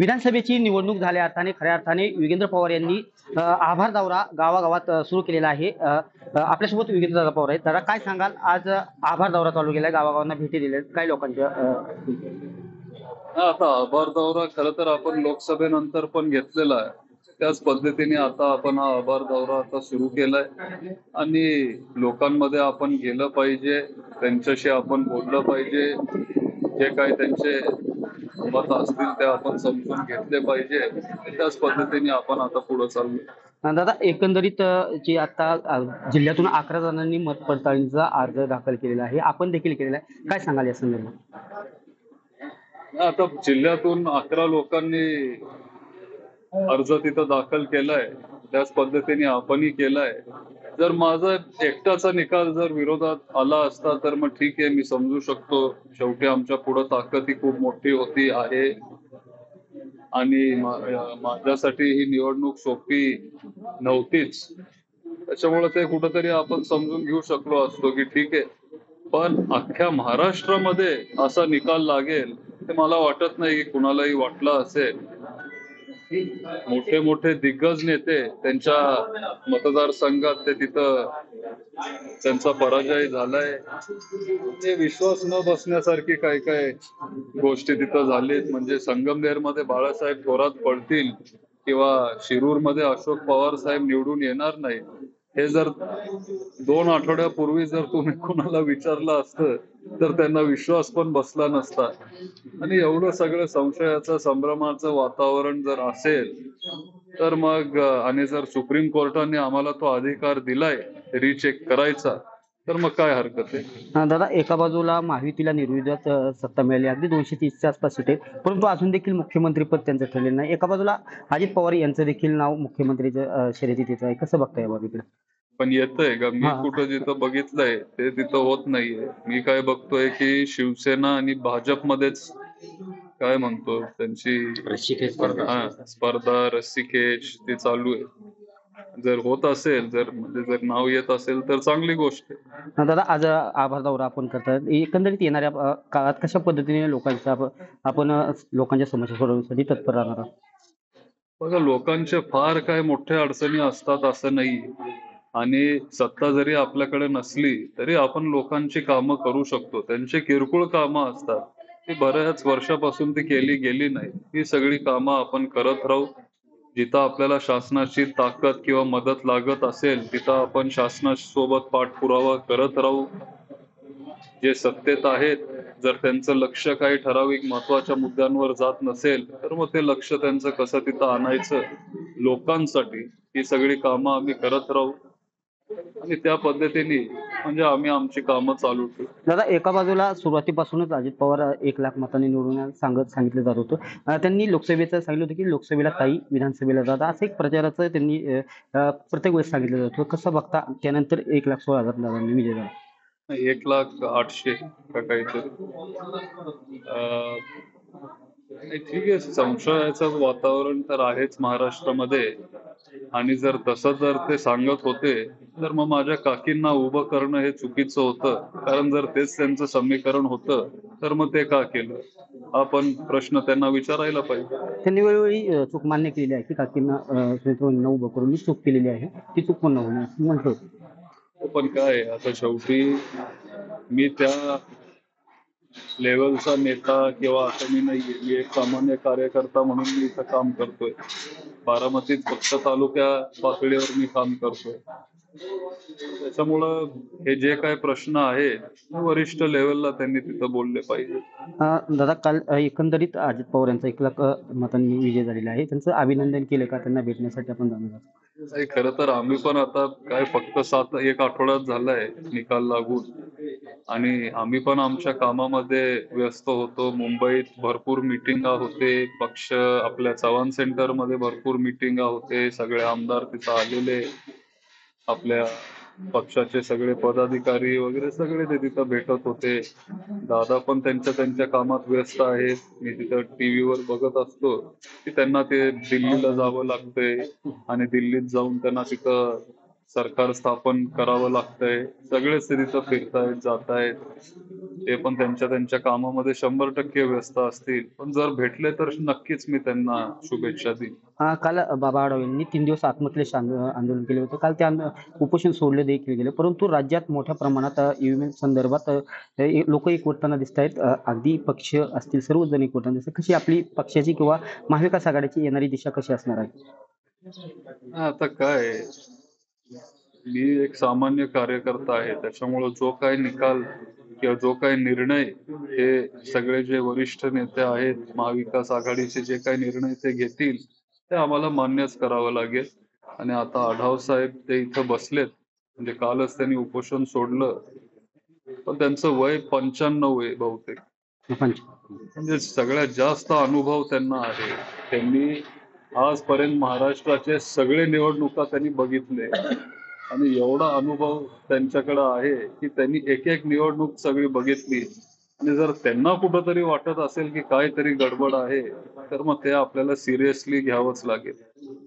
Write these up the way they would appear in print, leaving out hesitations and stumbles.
विधानसभेची निवडणूक झाल्या अर्थाने खऱ्या अर्थाने योगेंद्र पवार यांनी आभार दौरा गावागावात सुरू केलेला आहे. आपल्यासोबत योगेंद्र दादा पवार आहेत. दादा, काय सांगाल? आज आभार दौरा चालू केलाय, गावागावांना भेटी दिल्या काही लोकांच्या आता आभार दौरा खरं तर आपण लोकसभेनंतर पण घेतलेला आहे. त्याच पद्धतीने आता आपण हा आभार दौरा आता सुरू केलाय आणि लोकांमध्ये आपण गेलं पाहिजे, त्यांच्याशी आपण बोललं पाहिजे, जे काही त्यांचे मत असतील ते आपण समजून घेतले पाहिजे. त्याच पद्धतीने आपण आता पुढे चाललो. दादा, एकंदरीत जी आता जिल्ह्यातून 11 जणांनी मत पडताळणीचा अर्ज दाखल केलेला आहे, आपण देखील केलेला आहे, काय सांगाल या संदर्भात? आता जिल्ह्यातून 11 लोकांनी अर्ज तिथं दाखल केलाय, त्याच पद्धतीने आपणही केलाय. जर माझा एकटाचा निकाल जर विरोधात आला असता तर मग ठीक आहे, मी समजू शकतो. शेवटी आमच्या पुढे ताकद ही खूप मोठी होती आहे आणि माझ्यासाठी ही निवडणूक सोपी नव्हतीच. त्याच्यामुळे ते कुठंतरी आपण समजून घेऊ शकलो असतो की ठीक आहे. पण अख्ख्या महाराष्ट्रामध्ये असा निकाल लागेल ते मला वाटत नाही की कुणालाही वाटलं असेल. मोठे मोठे दिग्गज नेते त्यांच्या मतदारसंघात ते तिथं त्यांचा पराजय झालाय. ते विश्वास न बसण्यासारखी काय काय गोष्टी तिथं झालीत. म्हणजे संगमनेरमध्ये बाळासाहेब थोरात पडतील किंवा शिरूरमध्ये अशोक पवार साहेब निवडून येणार नाही, हे जर 2 आठवड्यापूर्वी जर तुम्ही कुणाला विचारलं असतं तर त्यांना विश्वास पण बसला नसता. आणि एवढं सगळं संशयाचं संभ्रमाचं वातावरण जर असेल तर मग आणि जर सुप्रीम कोर्टाने आम्हाला तो अधिकार दिलाय रिचेक करायचा तर मग काय हरकत आहे. दादा, एका बाजूला महायुतीला निर्विवाद सत्ता मिळाली, अगदी 230च्या आसपास सीट आहे, परंतु अजून देखील मुख्यमंत्रीपद त्यांचं ठरलेलं नाही. एका बाजूला अजित पवार यांचं देखील नाव मुख्यमंत्रीच्या शर्यतीत येत आहे, कसं बघताय बाबा? पण येतंय का? मी कुठं जिथं बघितलंय ते तिथं होत नाहीये. मी काय बघतोय की शिवसेना आणि भाजपमध्येच काय म्हणतो त्यांची स्पर्धा रस्सीखेच ते चालू आहे. जर होत असेल, जर म्हणजे जर नाव येत असेल तर चांगली गोष्ट आहे. दादा, आज आभार दौरा आपण करतात, एकंदरीत येणाऱ्या काळात कशा पद्धतीने लोकांचा आपण लोकांच्या समस्या सोडवण्यासाठी तत्पर राहणार आहोत? बघा, लोकांच्या फार काय मोठ्या अडचणी असतात असं नाही. आणि सत्ता जरी आपल्याकडे नसली तरी आपण लोकांची कामं करू शकतो. त्यांचे किरकोळ कामं असतात, ती बऱ्याच वर्षापासून ती केली गेली नाही. ही सगळी कामं आपण करत राहू. जिथं आपल्याला शासनाची ताकद किंवा मदत लागत असेल तिथं आपण शासनासोबत पाठपुरावा करत राहू. जे सत्तेत आहेत, जर त्यांचं लक्ष काही ठराविक महत्वाच्या मुद्द्यांवर जात नसेल तर मग ते लक्ष त्यांचं कसं तिथं आणायचं लोकांसाठी, ही सगळी कामं आम्ही करत राहू आणि त्या पद्धतीने म्हणजे आम्ही आमची कामं चालू ठेवू. दादा, एका बाजूला सुरुवातीपासूनच अजित पवार 1 लाख मतांनी निवडून सांगितलं जात होतं. त्यांनी लोकसभेचं सांगितलं होतं की लोकसभेला ताई, विधानसभेला दादा, असं एक प्रचाराचं त्यांनी प्रत्येक वेळेस सांगितलं जात होतं. कसं बघता त्यानंतर 1,16,000 दादांनी विजय झाला? 1,08,000 का काहीतरी. ठीक आहे, संशयाचं वातावरण तर आहेच महाराष्ट्रामध्ये. आणि जर तसं जर ते सांगत होते तर मग माझ्या काकींना उभं करणं हे चुकीचं होतं. कारण जर तेच त्यांचं समीकरण होतं तर मग ते का केलं, हा पण प्रश्न त्यांना विचारायला पाहिजे. त्यांनी वेळोवेळी चूक मान्य केलेली आहे की काकींना उभं करून मी चूक केलेली आहे, ती चूक पण होणार म्हणतो. पण काय आता शेवटी मी त्या लेवलचा नेता किंवा असं मी नाहीये. मी एक सामान्य कार्यकर्ता म्हणून मी इथं काम करतोय. बारामतीत फक्त तालुक्या पातळीवर मी काम करतोय. त्याच्यामुळं हे जे काय प्रश्न आहेत वरिष्ठ लेवलला त्यांनी तिथं बोलले पाहिजे. दादा, काल एकंदरीत अजित पवार यांचा 1 लाख मतांनी विजय झालेला आहे, त्यांचं अभिनंदन केलं का? त्यांना भेटण्यासाठी आपण जाणार आहोत. नाही, खरं तर आम्ही पण आता काय फक्त 1 आठवड्यात झालाय निकाल लागून आणि आम्ही पण आमच्या कामामध्ये व्यस्त होतो. मुंबईत भरपूर मिटिंगा होते, पक्ष आपल्या चव्हाण सेंटर मध्ये भरपूर मिटिंगा होते. सगळे आमदार तिथं आलेले, आपल्या पक्षाचे सगळे पदाधिकारी वगैरे सगळे ते तिथं भेटत होते. दादा पण त्यांच्या त्यांच्या कामात व्यस्त आहेत. मी तिथं टीव्हीवर बघत असतो की त्यांना ते दिल्लीला जावं लागतंय आणि दिल्लीत जाऊन त्यांना तिथं सरकार स्थापन करावं लागतंय. सगळेच तिथं फिरतायत, जातायत. ते पण त्यांच्या त्यांच्या कामामध्ये 100% व्यस्त असतील. पण जर भेटले तर नक्कीच मी त्यांना शुभेच्छा देईन. काल बाबा आढाव यांनी 3 दिवस आत्मक्लेश आंदोलन केले होते. काल ते उपोषण सोडले देखील गेले. परंतु राज्यात मोठ्या प्रमाणात ईव्हीएम संदर्भात लोक एकवटताना दिसत आहेत. अगदी पक्ष असतील सर्वच जण एकवटताना दिसतात. कशी आपली पक्षाची किंवा महाविकास आघाडीची येणारी दिशा कशी असणार आहे? आता काय, मी एक सामान्य कार्यकर्ता आहे. त्याच्यामुळे जो काही निकाल किंवा जो काही निर्णय हे सगळे जे वरिष्ठ नेते आहेत, महाविकास आघाडीचे जे काही निर्णय ते घेतील ते आम्हाला मान्यच करावं लागेल. आणि आता आढाव साहेब ते इथं बसलेत, म्हणजे कालच त्यांनी उपोषण सोडलं. पण त्यांचं वय 95 आहे बहुतेक. म्हणजे सगळ्यात जास्त अनुभव त्यांना आहे. त्यांनी आजपर्यंत महाराष्ट्राचे सगळे निवडणुका त्यांनी बघितले आणि एवढा अनुभव त्यांच्याकडे आहे की त्यांनी एक एक निवडणूक सगळी बघितली. आणि जर त्यांना कुठंतरी वाटत असेल की काहीतरी गडबड आहे तर मग ते आपल्याला सिरियसली घ्यावंच लागेल.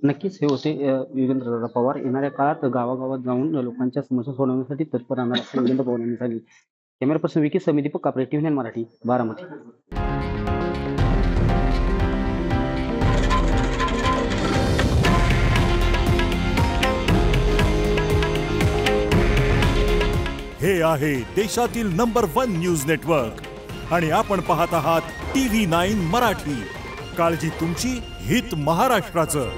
नक्कीच हे होते योगेंद्रदादा पवार. येणाऱ्या काळात गावागावात जाऊन लोकांच्या समस्या सोडवण्यासाठी तत्पर राहणार असं योगेंद्र पवार यांनी सांगितले. कॅमेरा पर्सन विकी समिती कापरे, TV9 मराठी, बारामती. हे आहे देशातील नंबर 1 न्यूज नेटवर्क आणि आपण पाहत आहात TV9 मराठी. काळजी तुमची, हित महाराष्ट्राचं.